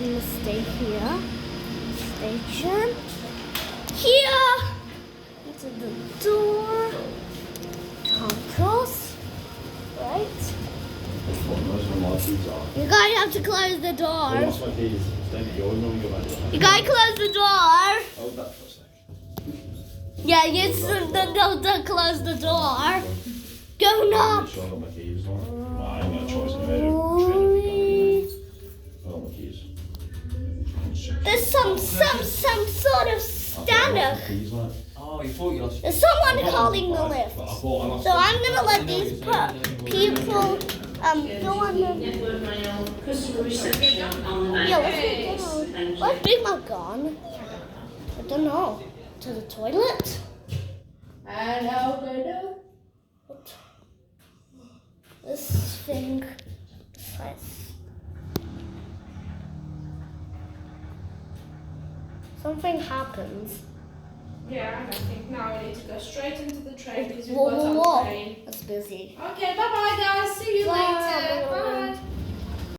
gonna stay here. Station. Here! Into the door. Come across. Right? You guys have to close the door. You guys close the door. Hold that for a sec. Yeah, you don't close the door. Go up. Make sure I got my keys. I ain't got a choice in the matter. I got my keys. There's some sort of Stannah. Oh, you thought you lost. There's someone calling the lift. So I'm gonna let these people go on the. Yeah, let's go. Where's Big Mug gone? I don't know. To the toilet? What? This thing. Something happens. Yeah, I think now we need to go straight into the train because we've Whoa, got whoa, on whoa. the train. That's busy. Okay, bye bye guys. See you Bye. later. Bye.